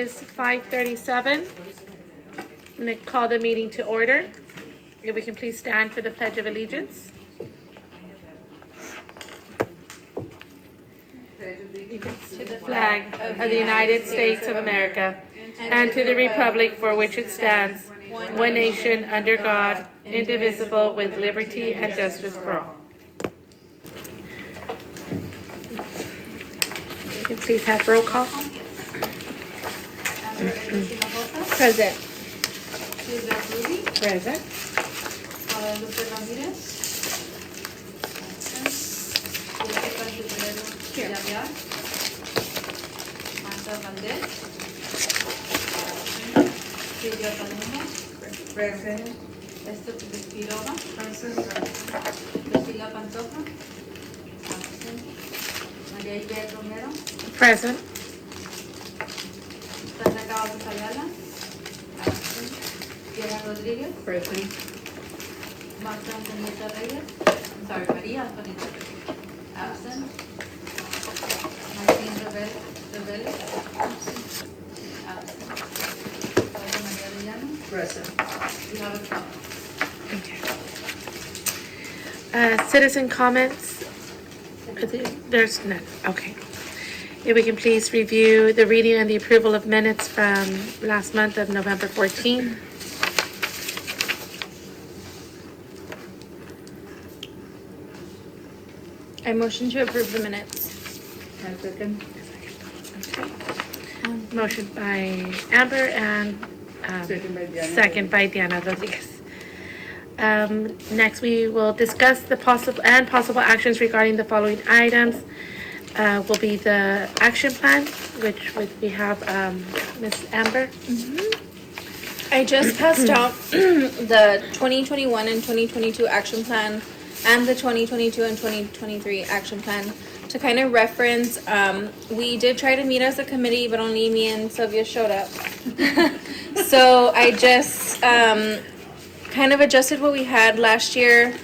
is 5:37. I'm going to call the meeting to order. If we can please stand for the Pledge of Allegiance. To the flag of the United States of America and to the republic for which it stands, one nation under God, indivisible, with liberty and justice for all. You can please have roll call. Present. Present. Here. Present. Present. Present. María Antonieta Reyes. Absent. Martín Rebele. Absent. Paula María Arellano. Present. You have a comment. Citizen comments? There's none. Okay. If we can please review the reading and the approval of minutes from last month of November 14. I motion to approve the minutes. I second. Motion by Amber and Second by Diana. second by Diana Rodriguez. Next, we will discuss the possible actions regarding the following items. Will be the action plan, which we have Ms. Amber. I just passed out the 2021 and 2022 action plan and the 2022 and 2023 action plan to kind of reference. We did try to meet as a committee, but only me and Sylvia showed up. So I just kind of adjusted what we had last year,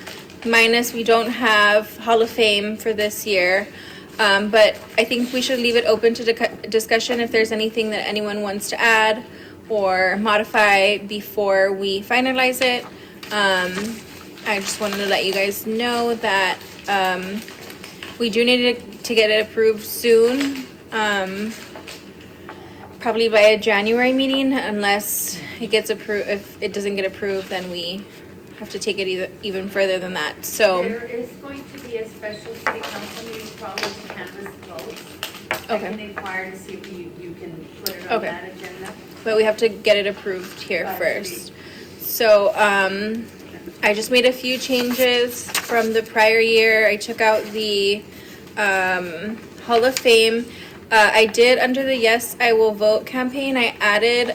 minus we don't have Hall of Fame for this year. But I think we should leave it open to discussion if there's anything that anyone wants to add or modify before we finalize it. I just wanted to let you guys know that we do need to get it approved soon, probably by a January meeting, unless it gets approved. If it doesn't get approved, then we have to take it even further than that. So There is going to be a special city council meeting probably to canvass votes. I Okay. can inquire to see if you can put it on Okay. that agenda. but we have to get it approved here first. So I just made a few changes from the prior year. I took out the Hall of Fame. I did, under the Yes I Will Vote campaign, I added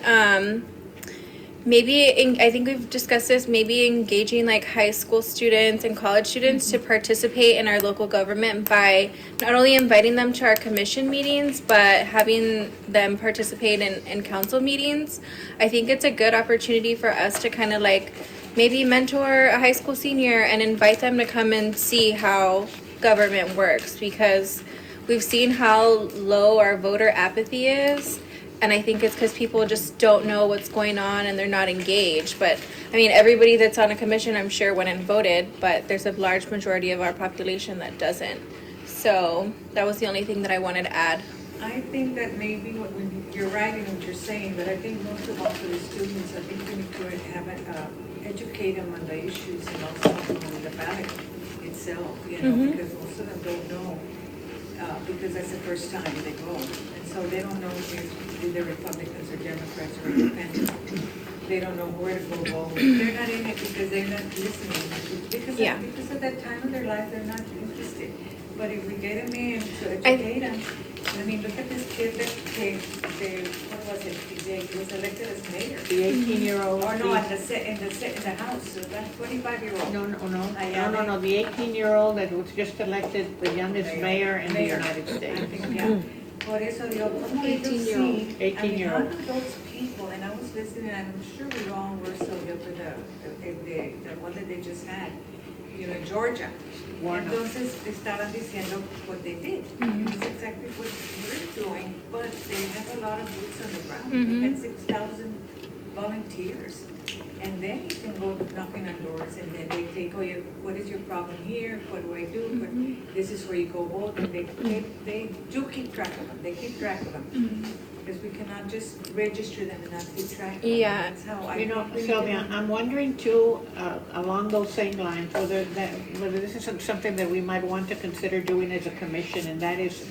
I think we've discussed this, maybe engaging like high school students and college students to participate in our local government by not only inviting them to our commission meetings, but having them participate in council meetings. I think it's a good opportunity for us to kind of like maybe mentor a high school senior and invite them to come and see how government works, because we've seen how low our voter apathy is. And I think it's because people just don't know what's going on and they're not engaged. But I mean, everybody that's on a commission, I'm sure, went and voted, but there's a large majority of our population that doesn't. So that was the only thing that I wanted to add. I think that maybe you're right in what you're saying, but I think most of all for the students, I think we need to have educate them on the issues and also on the ballot itself, because most of them don't know, because that's the first time they vote. And so they don't know if they're Republicans or Democrats or independents. They don't know where to go vote. They're not in it because they're not listening. Because at that time of their life, they're not interested. But if we get them in to educate them, I mean, look at this kid that what was it? He was elected as mayor. The 18-year-old. Or no, in the House, that 25-year-old. No, the 18-year-old that was just elected the youngest mayor in the United States. Yeah. Por eso digo, ¿cómo ellos sí? 18-year-old. I mean, how do those people, and I was listening, and I'm sure we all were so good for the one that they just had. Georgia. Warner. Entonces estaban diciendo what they did. It's exactly what we're doing, but they have a lot of boots on the ground. They had 6,000 volunteers. And then you can go knocking on doors and then they take, oh, what is your problem here? What do I do? But this is where you go vote. And they do keep track of them. They keep track of them. Because we cannot just register them and not keep track of them. Yeah. That's how I. You know, Sylvia, I'm wondering too, along those same lines, whether this is something that we might want to consider doing as a commission, and that is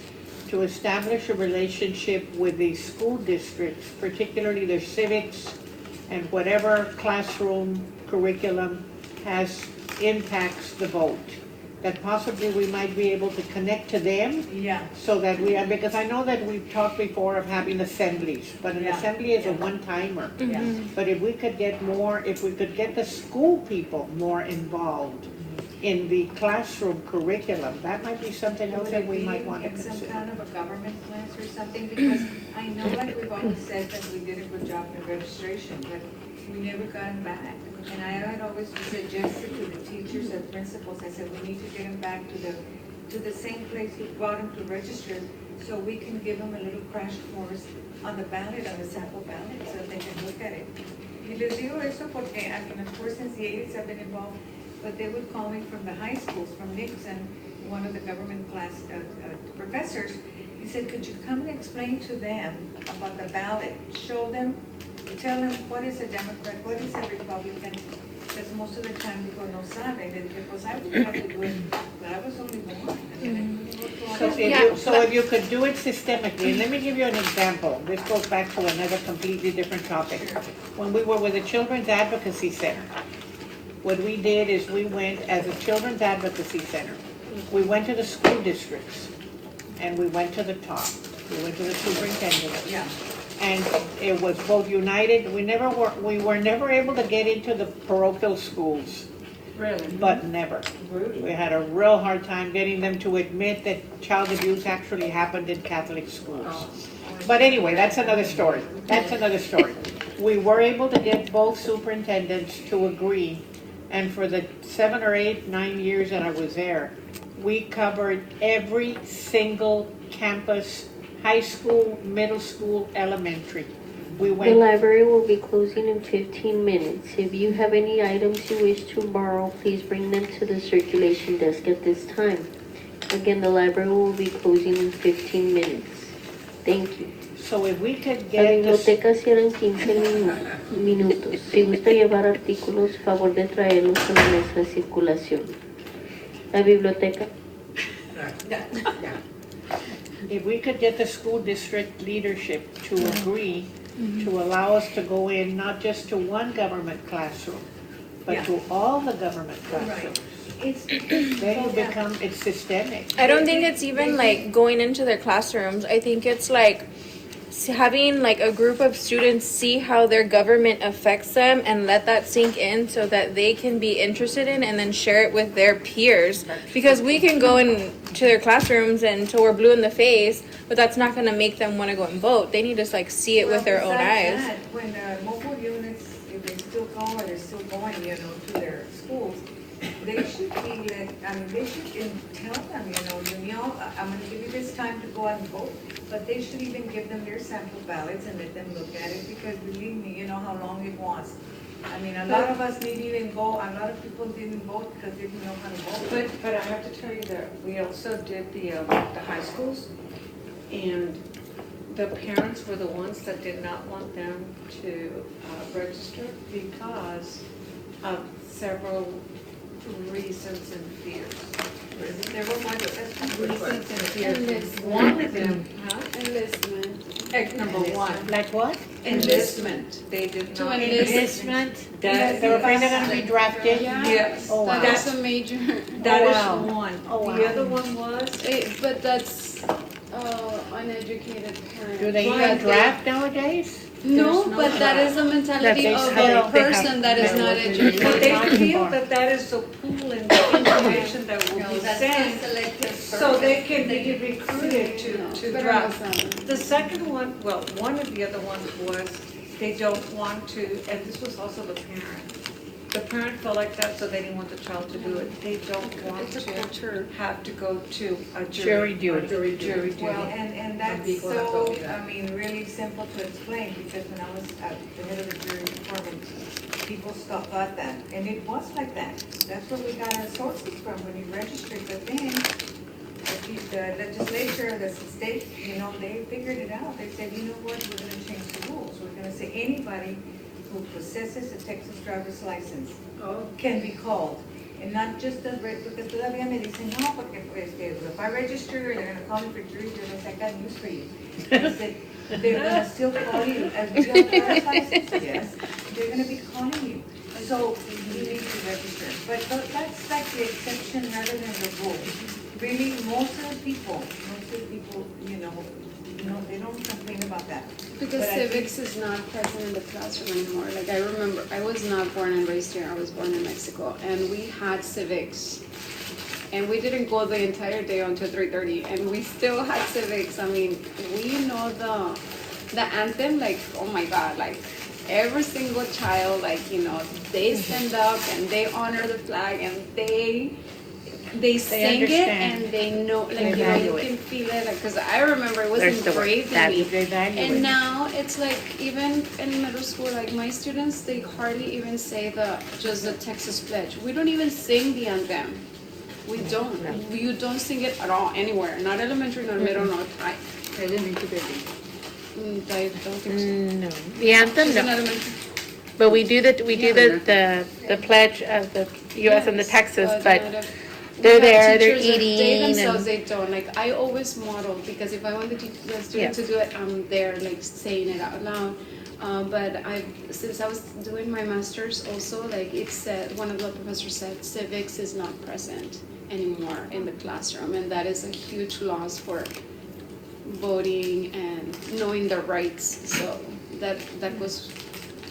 to establish a relationship with the school districts, particularly their civics and whatever classroom curriculum impacts the vote. That possibly we might be able to connect to them. Yeah. So that because I know that we've talked before of having assemblies, but an assembly is a one-timer. Yeah. But if we could get the school people more involved in the classroom curriculum, that might be something else that we might want to Get some consider. kind of a government class or something, because I know, like we've always said, that we did a good job in registration, but we never got them back. And I had always suggested to the teachers and principals, I said, we need to get them back to the same place we brought them to register, so we can give them a little crash course on the ballot, on the sample ballot, so they can look at it. Y les digo eso porque, I mean, of course, since the 80s I've been involved, but they would call me from the high schools, from Nixon, one of the government class professors. He said, could you come and explain to them about the ballot? Show them, tell them what is a Democrat, what is a Republican, because most of the time people no saben, because I would have to do it, but I was only one. So if you could do it systemically, and let me give you an example. This goes back to another completely different topic. When we were with the Children's Advocacy Center, what we did is we went as a Children's Advocacy Center. We went to the school districts, and we went to the top. We went to the superintendent. Yeah. And it was both united. We were never able to get into the parochial schools. Really? But never. We had a real hard time getting them to admit that child abuse actually happened in Catholic schools. But anyway, that's another story. That's another story. We were able to get both superintendents to agree, and for the 7 or 8, 9 years that I was there, we covered every single campus, high school, middle school, elementary. We The went. library will be closing in 15 minutes. If you have any items you wish to borrow, please bring them to the circulation desk at this time. Again, the library will be closing in 15 minutes. Thank you. So if we could La get the biblioteca cierra en 15 minutos. Si gusta llevar artículos, favor de traerlos a la mesa de circulación. La biblioteca. If we could get the school district leadership to agree to allow us to go in, not just to one government classroom, but to all the government classrooms. Then it's systemic. I don't think it's even like going into their classrooms. I think it's like having like a group of students see how their government affects them and let that sink in so that they can be interested in and then share it with their peers. Because we can go into their classrooms and until we're blue in the face, but that's not going to make them want to go and vote. They need to like see it with their own eyes. That, when mobile units, if they still go or they're still going, to their schools, they should be they should tell them, I'm gonna give you this time to go out and vote, but they should even give them their sample ballots and let them look at it, because believe me, you know how long it was. I mean, a lot of us didn't even go, a lot of people didn't vote because they didn't know how to vote. But I have to tell you that we also did the high schools, and the parents were the ones that did not want them to register because of several reasons and fears. There were more Reasons and fears. One of them, Enlistment. number one, Like what? enlistment. They did To not. Enlistment? That- They're afraid they're gonna be drafted? Yes. Oh, wow. That is a major, That is wow. one. Oh, wow. The other one was, but that's uneducated parents. Do they But even draft nowadays? No, There's no but that is the That mentality they of sell, a they have- person that is they not work in- educated. but they Not feel anymore. that is the pool and the information that will be sent, so they can be recruited to Pero draft. no saben. The second one, well, one of the other ones was, they don't want to, and this was also the parent, the parent felt like that, so they didn't want the child to do it. They don't want It's a to culture. have to go to a Jury duty. Jury duty. Well, and that's people have told so, me that. I mean, really simple to explain, because when I was at the head of the jury department, people thought that, and it was like that. That's where we got our sources from when you registered, but then the legislature, the state, you know, they figured it out. They said, you know what, we're gonna change the rules. We're gonna say anybody who possesses a Texas driver's license can be called. And not just the, porque todavía me dicen, no, porque if I register, they're gonna call me for jury, they're gonna say, I got news for you. I said, they're gonna still call you, as you have a driver's license, yes, they're gonna be calling you. So you need to register. But that's like the exception rather than the rule. Really, most of the people, you know, they don't complain about that. Because But I think- civics is not present in the classroom anymore. Like I remember, I was not born and raised here. I was born in Mexico, and we had civics, and we didn't go the entire day until 3:30, and we still had civics. I mean, we know the anthem. Like, oh my God, like every single child, like you know, they stand up and they honor the flag, and they sing it understand. and they know, like They you know, value you it. can feel it. Like, cause I remember it was There's the word, engraved in value. me. They value And it. now it's like even in middle school, like my students, they hardly even say just the Texas pledge. We don't even sing the anthem. We don't. You don't sing it at all anywhere. Not elementary, not middle, not high. Elementary baby. I don't think so. No, the anthem, She's in no. elementary. But we do the pledge of the U.S. and the Texas, but they're there, they're eating They and- themselves, they don't. Like I always model, because if I want the student to do it, I'm there like saying it out loud. But since I was doing my master's also, like it said, one of the professors said civics is not present anymore in the classroom, and that is a huge loss for voting and knowing their rights. So that goes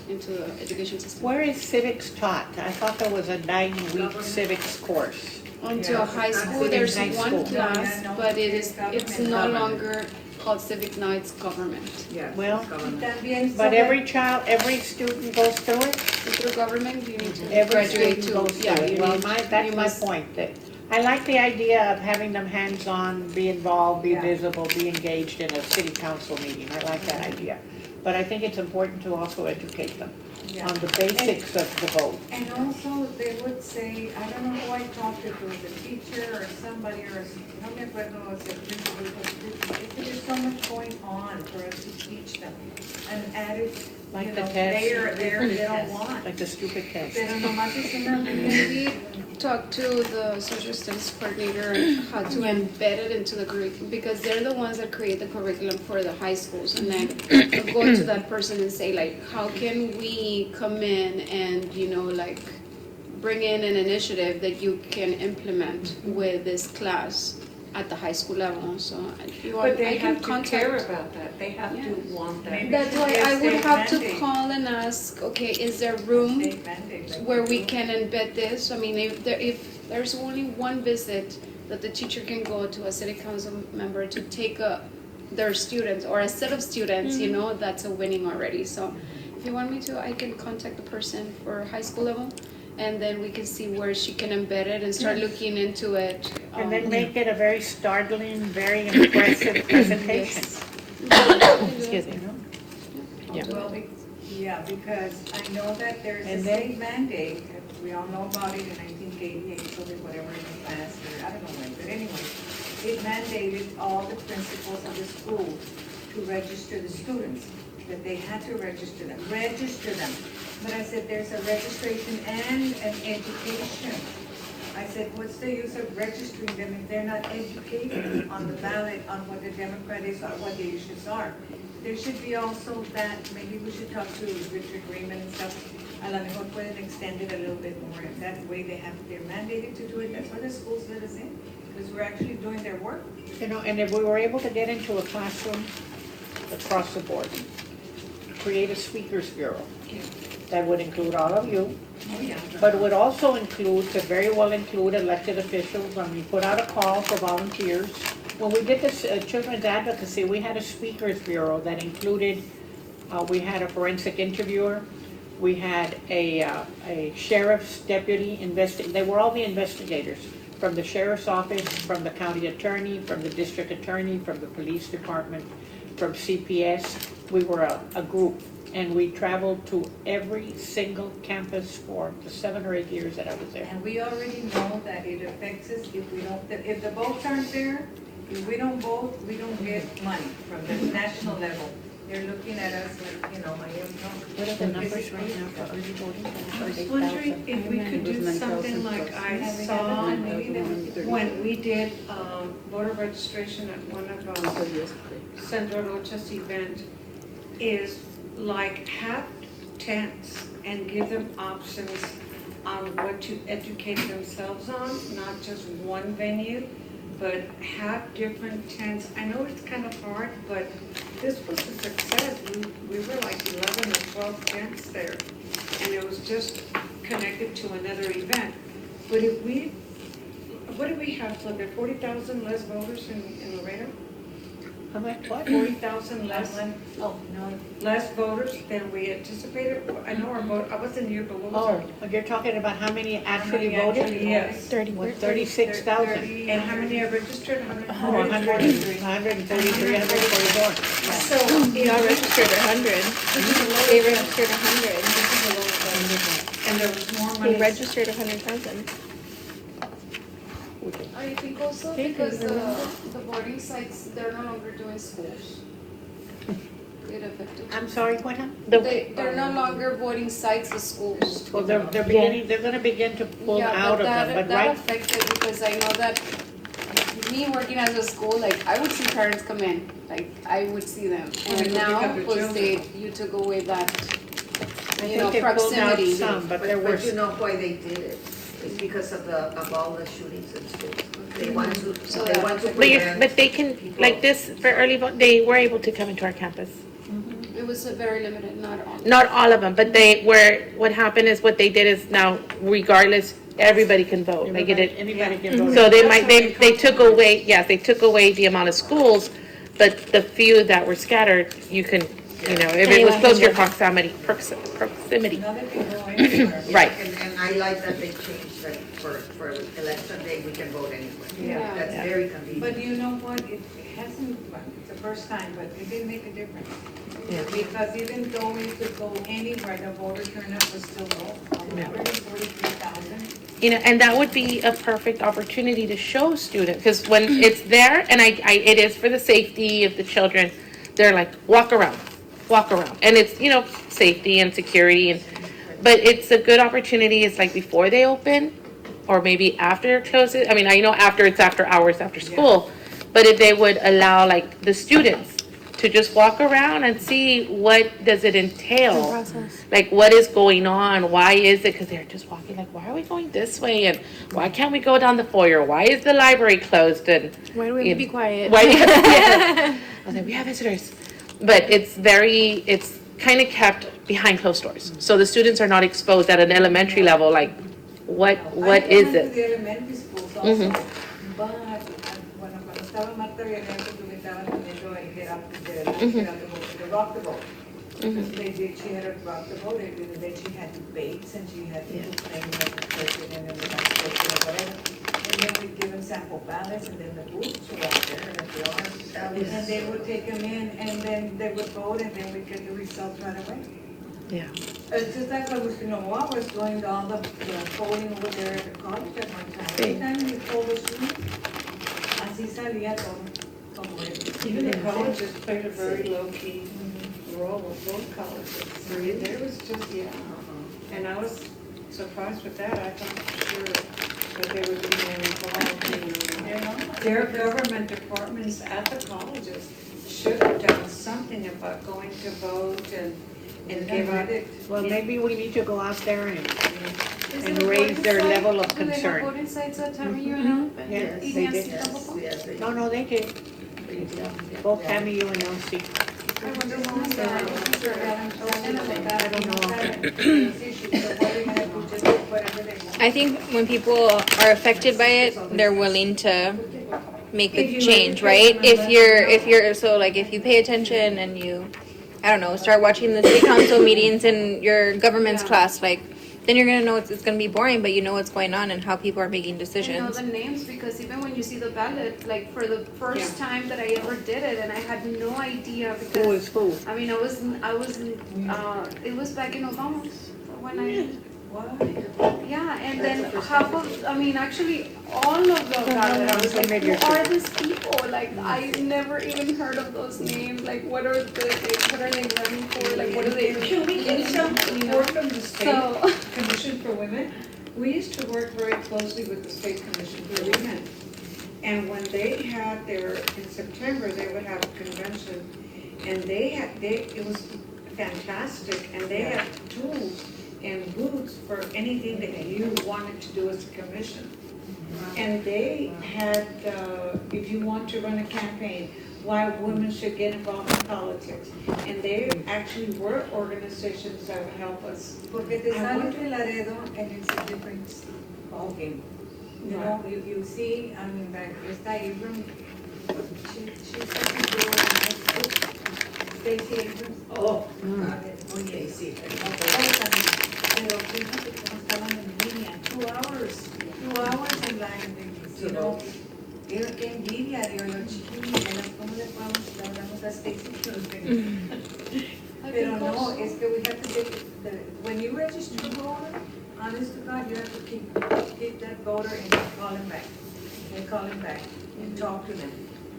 into the education system. Where is civics taught? I thought there was a 9-week civics course. Until high school, in there's high one school. class, No, but it's no Government. longer called civic, now it's government. Yes. Well, government. También But sobre- every child, every student goes through it? Through government, you need to Every graduate student to, goes through yeah, it. you Well, need, that's you my must, point, that I like the idea of having them hands-on, be involved, be Yeah. visible, be engaged in a city council meeting. I like that idea. But I think it's important to also educate them Yeah. on the basics of the vote. And also, they would say, I don't know who I talked to, if it was a teacher or somebody, or, no me acuerdo, si el principal, but there's so much going on for us to teach them. And added, Like you the know, test. they don't want. Like the stupid test. Pero nomás es una we talked to the social studies coordinator on how to embed it into the curriculum, because they're the ones that create the curriculum for the high schools, and then go to that person and say like, how can we come in and, you know, like, bring in an initiative that you can implement with this class at the high school level. So if you want, But they I can have to care contact. about that. They have to want that. Maybe That's why Yes, I would they have to mandate. call and ask, okay, is there room state mandate. like where we do. can embed this? I mean, if there's only one visit that the teacher can go to a city council member to take their students or a set of students, you know, that's a winning already. So if you want me to, I can contact the person for high school level, and then we can see where she can embed it and start looking into it. And then make it a very startling, very impressive presentation. Excuse me. Yeah. Well, yeah, because I know that there's a And then- state mandate, we all know about it in 1988, so whatever in the past, or I don't know when, but anyway, it mandated all the principals of the school to register the students, that they had to register them. But I said, there's a registration and an education. I said, what's the use of registering them if they're not educated on the ballot, on what the Democrat is, or what the issues are? There should be also that, maybe we should talk to Richard Greenman and stuff, a lo mejor pueden extend it a little bit more. If that way they're mandated to do it, that's why the schools let us in, because we're actually doing their work. You know, and if we were able to get into a classroom across the board, create a speakers bureau that would include all of you, but would also include, could very well include elected officials. When we put out a call for volunteers, when we did this children's advocacy, we had a speakers bureau that included, we had a forensic interviewer, We had a sheriff's deputy they were all the investigators from the sheriff's office, from the county attorney, from the district attorney, from the police department, from CPS. We were a group, and we traveled to every single campus for the 7 or 8 years that I was there. And we already know that it affects us if we don't, if the votes aren't there, if we don't vote, we don't get money from the national level. They're looking at us like, you know, I am not. What are the numbers right now for early voting? I was wondering if we could do something like I saw when we did voter registration at one of Sandra Rocha's event, is like have tents and give them options on what to educate themselves on, not just one venue, but have different tents. I know it's kind of hard, but this was a success. We were like 11 or 12 tents there, and it was just connected to another event. But if we, what do we have, so there 40,000 less voters in Laredo? How much, what? 40,000 less, Oh, no. less voters than we anticipated. I know our vote, I wasn't here, but what was Oh, you're talking about how many actually many actually voted? yes. 36,000. And how many are registered? Oh, 133, 144. So, Y'all registered 100. They registered 100. and there was more They money. registered 100,000. I think also because the boarding sites, they're no longer doing schools. It affected. I'm sorry, what happened? They're no longer voting sites as schools. Well, they're beginning, they're gonna begin to pull Yeah, out of them, but that right, affected because I know that me working as a school, like I would see parents come in, like I would see them. When they And go pick now, up their pues you took away that, I you know, think they pulled out proximity. some, but there were. But you know why they did it? It's because of all the shootings in schools. They want to, So they that- want to But prevent. they can, like this, for early vote, they were able to come into our campus. It was a very limited, not all. Not all of them, but what happened is what they did is now regardless, everybody can vote. Like Anybody can vote. so they took away, yes, they took away the amount of schools, but the few that were scattered, you can, you know, if it was close to your proximity. Now they can go anywhere. Right. And I like that they changed that for election day, we can vote anywhere. Yeah. That's Yeah. very convenient. But you know what, it hasn't, well, it's the first time, but it did make a difference. Because even though we could go anywhere, the voter turnout was still low, already 43,000. You know, and that would be a perfect opportunity to show students, because when it's there, and it is for the safety of the children, they're like, walk around, and it's, you know, safety and security, but it's a good opportunity, it's like before they open, or maybe after it closes, I mean, I know after, it's after hours, after school, but if they would allow like the students to just walk around and see what does it entail, like what is going on, why is it, because they're just walking like, why are we going this way, and why can't we go down the foyer, why is the library closed, and Why do we have to be quiet? why do you I was like, we have visitors, but it's kind of kept behind closed doors, so the students are not exposed at an elementary level, like what is I went to it? the elementary schools also, but cuando estaba Marta Violeta, que me estaban teniendo el get up, the rock the boat. Because they did, she had a rock the boat, and then she had debates, and she had people playing like the president and the vice president or whatever. And then we'd give them sample ballots, and then the booths were out there, and if they are, and they would take them in, and then they would vote, and then we'd get the results right away. Yeah. It's just like Agustino Noah was doing all the polling over there at the college at one time. Every time he told the students, así salía todo, como él. Even the colleges played a very low-key role with both colleges. I mean, there was just, and I was surprised with that. I thought for sure that they would be more involved. Their government departments at the colleges should have done something about going to vote and give it. Well, maybe we need to go out there and Is and it a raise voting their site? level of Do they have concern. voting sites at Tammy and Yes, Y they Nancy did. tampoco? Yes, they- No, they did. Both Tammy, you and Elsie. I wonder why. I think when people are affected by it, they're willing to make the change, right? If you're so like if you pay attention and you I don't know, start watching the city council meetings in your government's Yeah. class, like, then you're gonna know it's gonna be boring, but you know what's going on and how people are making I know decisions. the names because even when you see the ballot, like for the first time that I ever did it, and I had no idea because Who is who? I mean, it was back in Obama when I. Yeah, and then half of, I mean, actually, all of the ballot, I was like, who are these people? Like, I never even heard of those names. Like, what are they running for? Like, what are they? Can we get some support from the state So, commission for women? We used to work very closely with the state commission for women. And when they had in September, they would have a convention. And it was fantastic, and they had tools and booths for anything that you wanted to do as a commission. And they had, if you want to run a campaign, why women should get involved in politics. And they actually were organizations that would help us. Porque te sales de Laredo and it's a different ballgame. You know, you see, I mean, like, esta Abrams, she's talking to Stacey Abrams. Oh. Oye, sí, pero fíjate cómo estaban en línea, 2 hours in line, you know. Qué envidia, digo yo, chiquillos, ¿cómo le hablamos a Stacey? Pero no, es que we have to get, when you register a voter, honest to God, you have to keep that voter and call him back. And call him back and talk to them.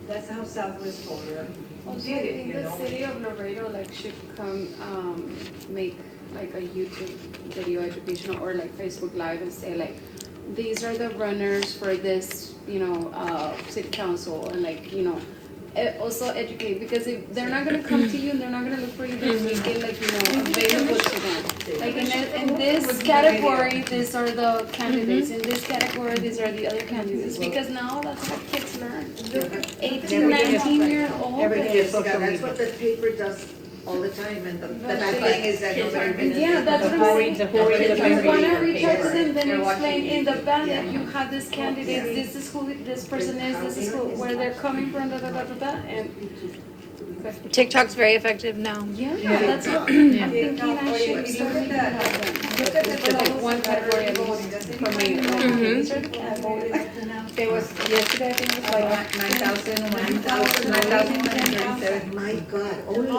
That's how Southwest voter also, did I it, think you the know. city of Laredo like should come make like a YouTube video educational or like Facebook Live and say like, these are the runners for this, city council, and like, also educate, because if they're not gonna come to you and they're not gonna look for you, then make it like, available to them. Like in this category, these are the candidates, in this category, these are the other candidates, because now that's how kids learn. 18, 19-year-old. Everything is, that's what the paper does all the time, and the bad thing is that nobody reads it. Yeah, that's what I'm saying. Who reads the If you paper? wanna reach out to them, then They're watching explain in the YouTube. ballot, you have this candidate, this is who this person is, this is where they're coming from, and. TikTok's very effective now. Yeah, that's what I'm thinking I should start Look making at happen. Look at the Like one category at least for me. These are the candidates. There was, yesterday, I think it was like 9,137. My God, only.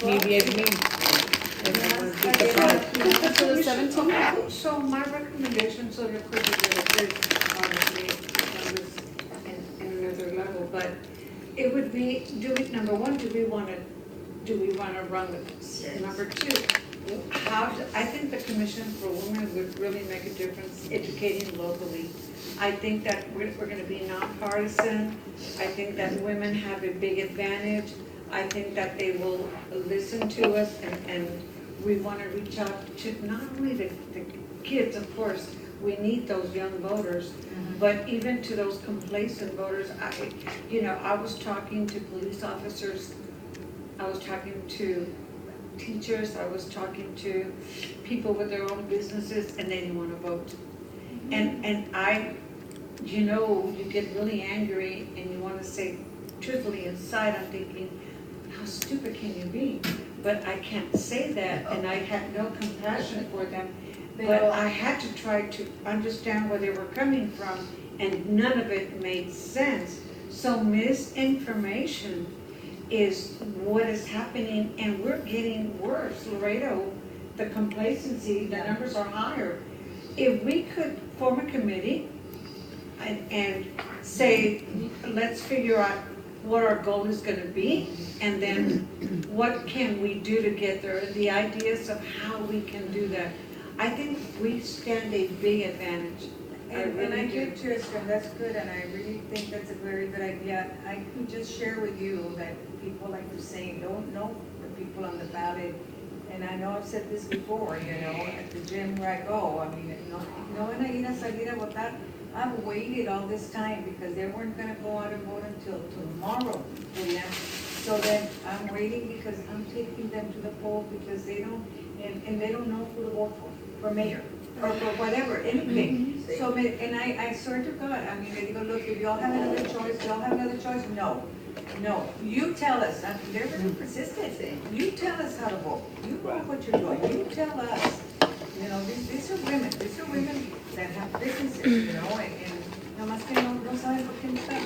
Maybe at me. So the 17. So my recommendation, so real quick, is honestly, in another level, but it would be, number one, do we want to run with this? Number two, I think the Commission for Women would really make a difference educating locally. I think that we're gonna be nonpartisan. I think that women have a big advantage. I think that they will listen to us, and we wanna reach out to not only the kids, of course, we need those young voters, but even to those complacent voters. I was talking to police officers, I was talking to teachers, I was talking to people with their own businesses, and they didn't want to vote. And you get really angry, and you want to say, truthfully inside, I'm thinking, how stupid can you be? But I can't say that, and I had no compassion for them. But I had to try to understand where they were coming from, and none of it made sense. So misinformation is what is happening, and we're getting worse. Laredo, the complacency, the numbers are higher. If we could form a committee and say, let's figure out what our goal is gonna be, and then what can we do to get there, the ideas of how we can do that. I think we stand a big advantage. And I do too, and that's good, and I really think that's a very good idea. I could just share with you that people, like you're saying, don't know the people on the ballot. And I know I've said this before, at the gym where I go, I mean, no van a ir a salir a votar. I've waited all this time because they weren't gonna go out and vote until tomorrow. So then I'm waiting because I'm taking them to the poll because they don't, and they don't know who to vote for mayor. or for whatever, anything. So, and I swear to God, I mean, I digo, look, if y'all have another choice, y'all have another choice, no. No, you tell us, I mean, they're very persistent. You tell us how to vote. You know what you're doing. You tell us. You know, these are women that have businesses, you know, and nada más que no saben por qué no están.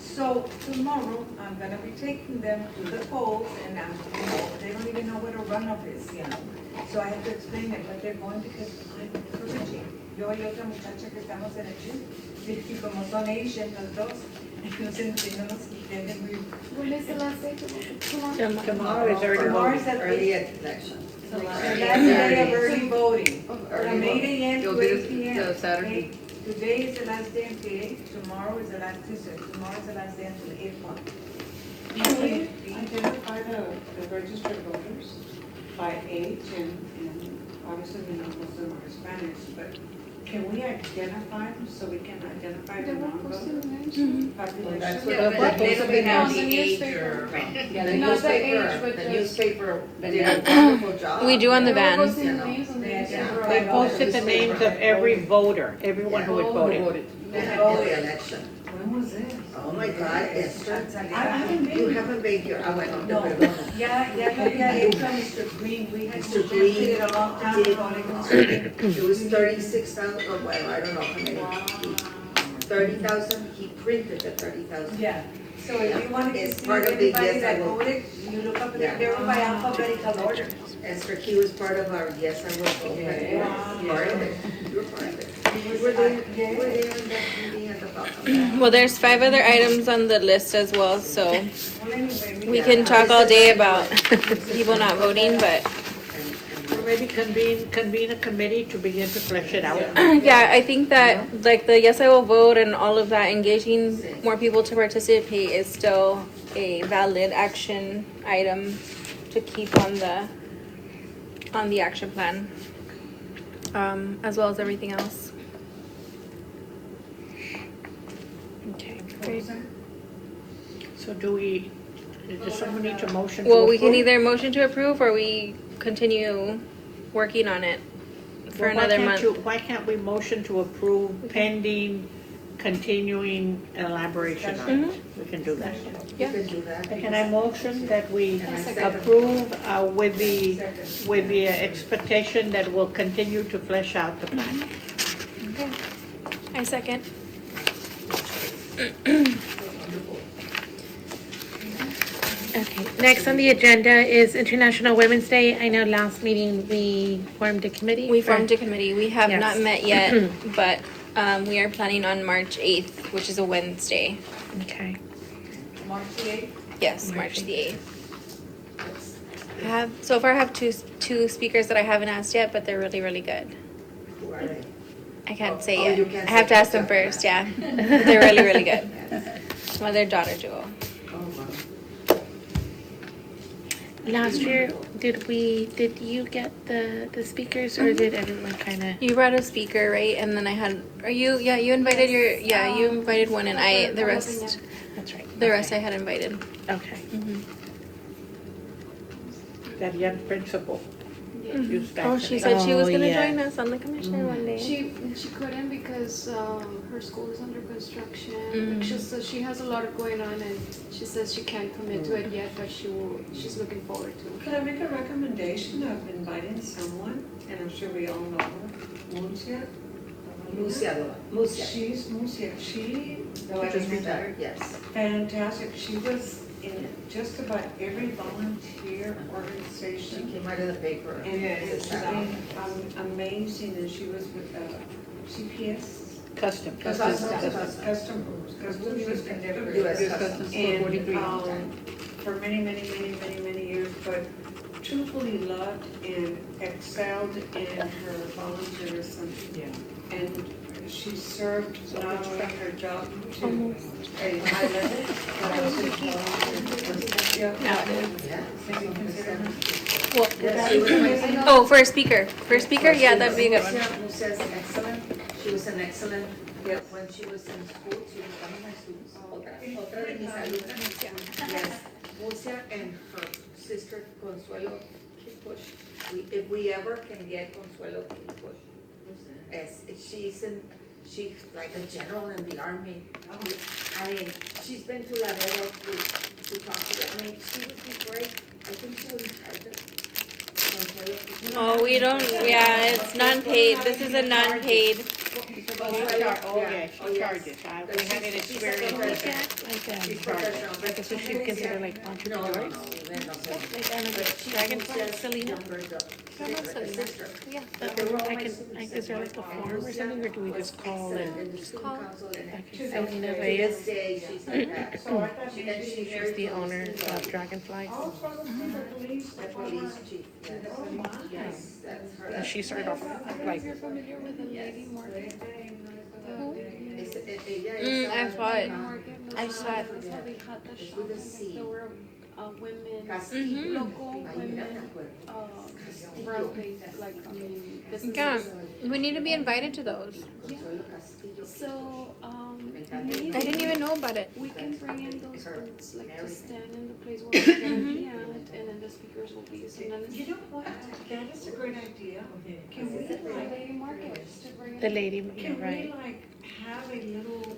So tomorrow, I'm gonna be taking them to the polls, and you know, they don't even know what a runoff is, you know. So I have to explain it, but they're going because I'm encouraging. Yo y otra muchacha que estamos en el chip, y como son Asian los dos, no nos entienden muy. When is the last day tomorrow? Tomorrow is early Tomorrow voting. is the Early election. last day of early voting. From 8 a.m. to 8 p.m. Saturday. Today is the last day until 8, tomorrow is the last, tomorrow is the last day until 8 o'clock. Can we identify the registered voters by age and obviously we know most of them are Hispanics, but can we identify them so we can identify the non-voter population? That's Yeah, what but they they don't don't have have the the age newspaper. or. Yeah, the Not the age, newspaper, but the just- newspaper did a wonderful job. We do on the They're all van. posting the names on the Yeah, newspaper. They posted the names of every voter, everyone who had voted. Oh, the election. When was it? Oh my God, Esther. I haven't been. You haven't been here. I went on the No. perdón. Ya había hecho a Mr. Green, we had Mr. suggested Green it a long time ago. It was 36,000, or well, I don't know how many. 30,000, he printed the 30,000. Yeah, so if you wanted to It's see part of the everybody yes, I that will. voted, you look up, Yeah. they were by alphabetical order. Esther, he was part of our Yes, I Will Vote. Yeah. Part of it. You were part of it. You were there in that meeting at the bottom. Well, there's 5 other items on the list as well, so Well, anyway, we can talk all day about people not voting, but Or maybe convene a committee to begin to flesh it out. yeah, I think that like the Yes I Will Vote and all of that, engaging more people to participate is still a valid action item to keep on the action plan, as well as everything else. Okay, great. So does someone need to motion to Well, we can approve? either motion to approve or we continue working on it for Well, another month. Why can't we motion to approve pending continuing elaboration on it? We can do that. You can do that. Can I motion that we And I second. approve with the expectation that we'll continue to flesh out the plan? Okay. I second. Okay, next on the agenda is International Women's Day. I know last meeting we formed a committee. We formed a committee. We have Yes. not met yet, but we are planning on March 8th, which is a Wednesday. Okay. March the 8th. Yes, March the 8th. So far I have two speakers that I haven't asked yet, but they're really, really good. Who are they? I can't say Oh, yet. you can't I have say to ask them yet. first, yeah. They're really, really good. Mother-daughter duo. Oh, wow. Last year, did you get the speakers or did everyone kind of? You brought a speaker, right? And then I had, you invited you invited one and the rest That's right. I had invited. Okay. That young principal. You Oh, she said she was Oh, gonna yeah. join us on the commission one day. She couldn't because her school is under construction. Mm. So she has a lot going on, and she says she can't commit to it yet, but she's looking forward to it. Could I make a recommendation of inviting someone, and I'm sure we all know her, Muncia? Musia. She's Muncia, she, Just retired, yes. fantastic, she was in just about every volunteer She organization. came out of the paper. And it's been amazing, and she was with CPS. Custom. US Customs. And for many years, but truthfully loved and excelled in her volunteerism. Yeah. And she served not only her job to a high level, but also Yeah. maybe consider her. Yes, she was my. Oh, for a speaker. Yeah, that'd be a good one. Musia is excellent. She was an excellent, when she was in school, she was one of my students. Otra de mis alumnas. Yes, Musia and her sister Consuelo Kipush. If we ever can get Consuelo Kipush. she's like a general in the army. I mean, she's been to Laredo to talk to them. I mean, she would be great. I think she would be perfect. Oh, we don't, yeah, it's non-paid. This is a non-paid. Oh, yeah, she charges. We had an experience with that. She charges. Like, so she's considered like No, entrepreneurs? Like, I don't know, Dragonfly, Selena? Yeah. Is there like a form or something, or do we just call and? Just call. Okay, Selena Reyes, She's like that. So I thought And she's she's very the close owner to of Dragonfly. Oh, from the police. the police chief. Yes. Oh, my. Yes, that's her. And she started off like, You're familiar with the lady market? I saw it. I saw it. That's how they had the shop. with a Like, C. there were women, Castillo. local women, running, like, I mean, Yeah, businesses. we need to be invited to those. So, I didn't even know about it. we can bring in those booths, like, to stand in the place where we're gonna be at, and then the speakers will be, so then it's. You know what, that is a great idea. Can we The like, lady markets to bring in. the lady, yeah, can we right. like have a little,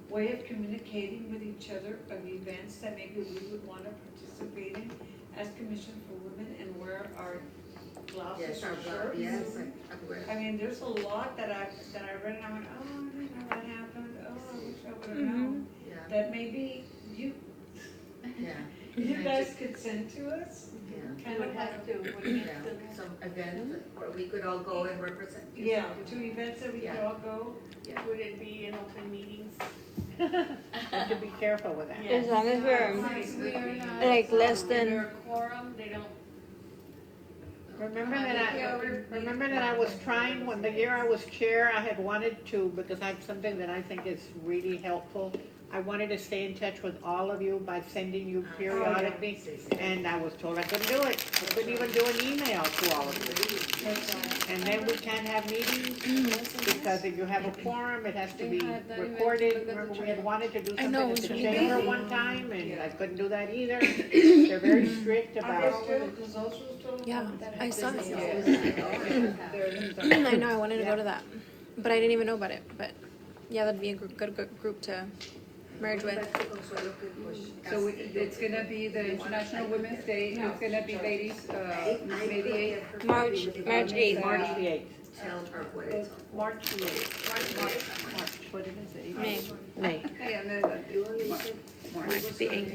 way of communicating with each other of events that maybe we would wanna participate in as Commission for Women and wear our blouses Yes, or our shirts? yes, I I mean, there's a lot that I read and I went, oh, I didn't know that happened, oh, I wish I would have known. yeah, That maybe yeah, you guys could send to us, yeah. kind of like, Yeah, some event where we could all go and represent. you. yeah, 2 events that we could all go. Would it be in open meetings? We have to be careful with that. As long as we're We are not. like less If than. they're a quorum, they don't. Remember that I was trying, when the year I was chair, I had wanted to, because I have something that I think is really helpful. I wanted to stay in touch with all of you by sending you periodically, and I was told I couldn't do it. I couldn't even do an email to all of you. And then we can't have meetings, because if you have a quorum, it has to be recorded. Remember, we had wanted to do I know, something at the it's chamber amazing. one time, and I couldn't do that either. They're very strict about. Yeah, I saw it. it. I know, I wanted to go to that, but I didn't even know about it. But yeah, that'd be a good group to merge with. So it's gonna be the International Women's Day, it's gonna be ladies, May the 8th. March 8th. March the 8th. Tell her what it's. March the 8th. March, what did I say? May. And then, March the 8th.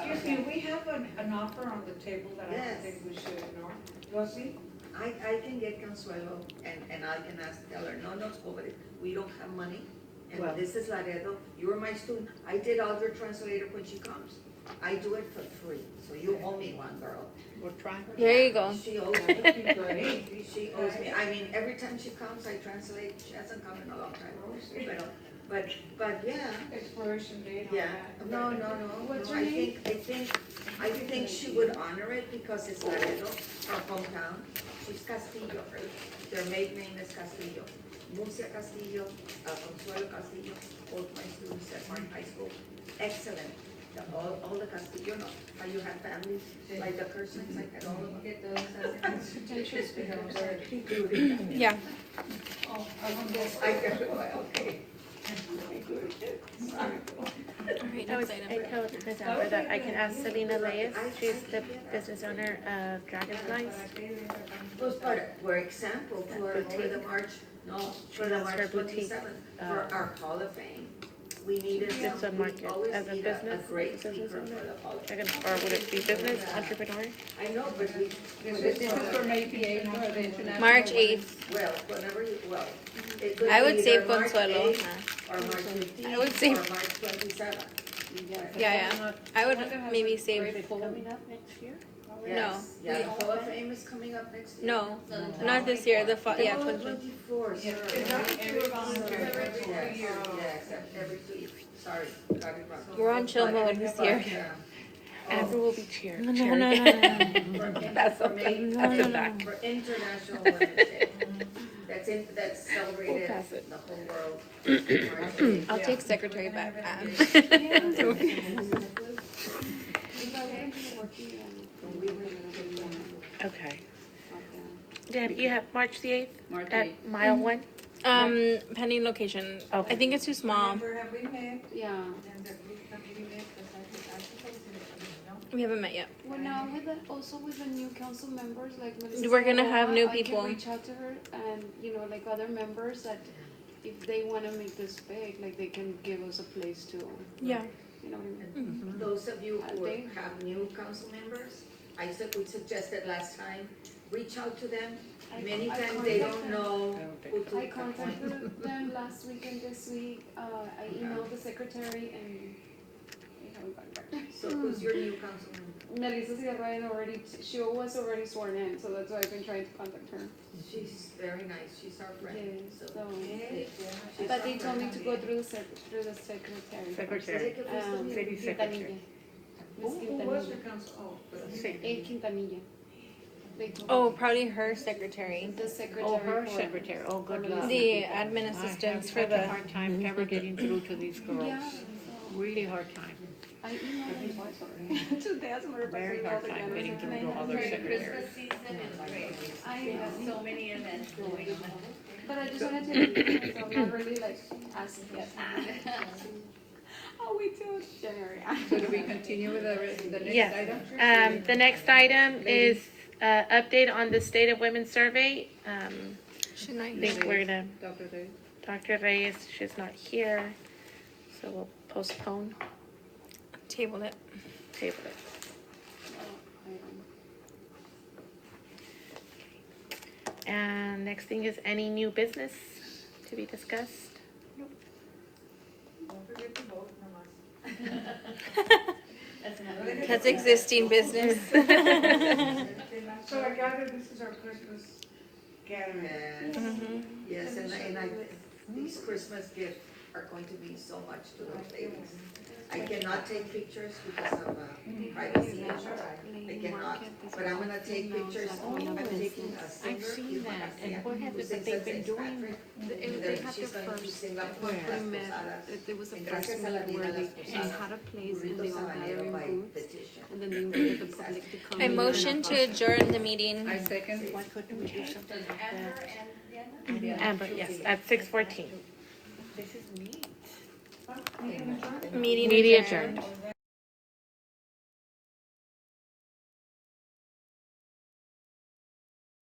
Excuse me, we have an offer on the table that I don't Yes. think we should ignore. Rosie? I can get Consuelo and I can tell her, no, Cobre, we don't have money. And Well. this is Laredo, you're my student. I did all your translator when she comes. I do it for free, so you owe me one, girl. We'll try. There you go. She owes me. She owes me. I mean, every time she comes, I translate. She hasn't come in a long time. But yeah. Expiration date on Yeah, that. no, What's her I think she would honor it because it's Laredo, her hometown. She's Castillo, their maiden name is Castillo. Murcia Castillo, Consuelo Castillo, both my students at Martin High School, excellent. All the Castillo, no, how you have families, like the Kersons, like that, all of them. Get those. Potential speakers. Yeah. Okay. All right, I next item. told Ms. Amber that I can ask Selena Reyes, she's the business owner of Dragonflies. For example, for the March, for the has her March boutique, 27th, for our Hall of Fame, we needed It's some, on we market always as a need business, a great business speaker owner. for the Hall of Fame. Or would it be business, entrepreneur? I know, but we. This is for May the 8th, for the International. March Women's 8th. Well, whenever you, well. it could I would be say either March Consuelo. 8th Or March 15th. I would say- Or March 27th. Yeah. I would maybe say Coming up next year? Yes, yeah, the Hall of Fame is coming up next year. no, not this year. The yeah, 2020. 24, sorry. Yes, every 2 years, sorry, got it wrong. We're on chill mode this year. Yeah. Amber will be chair. No, chair. no, no. That's For May- That's a fact. For International Women's Day. That's celebrated pass it. the whole world. March 8th. I'll take secretary back. Okay. Deb, you have March the 8th March at 8th. mile 1? Pending location. Okay. I think it's too small. Remember, have we met? Yeah. And the group that we met, because I suppose it's, no? We haven't met yet. Well, now with the, also with the new council members, like Melissa We're gonna have Saloma, new I people. can reach out to her and, you know, like other members that if they wanna make this big, like they can give us a place to, Yeah. you know what I mean? Those of you who They- have new council members, we suggested last time, reach out to them. Many I times they don't contacted- know who to I appoint. contacted them last week and this week, I emailed the secretary and they haven't gotten back. So who's your new council member? Melissa Sierra had already, she was already sworn in, so that's why I've been trying to contact her. She's very nice, she's our friend, Yes, so. so, she's but our they told me friend. to go through the secretary. Secretary. City secretary. Miss Who was your Quintanilla. council? Oh, but Quintanilla. They told Oh, me. probably her secretary. The secretary. Oh, her for- secretary, oh, good for luck. The admin assistants for I have such a the. hard time ever getting through to these girls. Yeah, so Really hard time. I emailed them twice already. Today, as a matter of fact, Very I hard emailed time again. getting through I to all said, their For the secretaries. Christmas season is great. I We have know. so many events going on. But I just wanted to, so I'm not really like asked yet. I'll wait till January. So do we continue with the next Yes. item? The next item is update on the State of Women survey. Should I? I think we're gonna, Dr. Day? Dr. Reyes, she's not here, so we'll postpone, Table it. table it. And next thing is any new business to be discussed? Don't forget to vote, That's another. That's existing business. So I gather this is our Christmas gathering. Yes, yes, these Christmas gifts are going to mean so much to those ladies. I cannot take pictures because of privacy issues. I cannot, but I'm gonna take pictures. I'm taking a singer. I've seen that, and what have who they sings been at St. doing? Patrick. They had She's their going to first, sing La like, Fuerza, when we met, Posadas. it was the And first gracias a la meeting vida where las they posadas, had a place and they burritos all gathered habanero in by booths. petition. And then they invited the public to come. I in motion and to have adjourn the meeting. I second. Why couldn't we do something like Amber that? and Diana? Amber, yes, at 6:14. This is neat. Meeting Media adjourned. adjourned.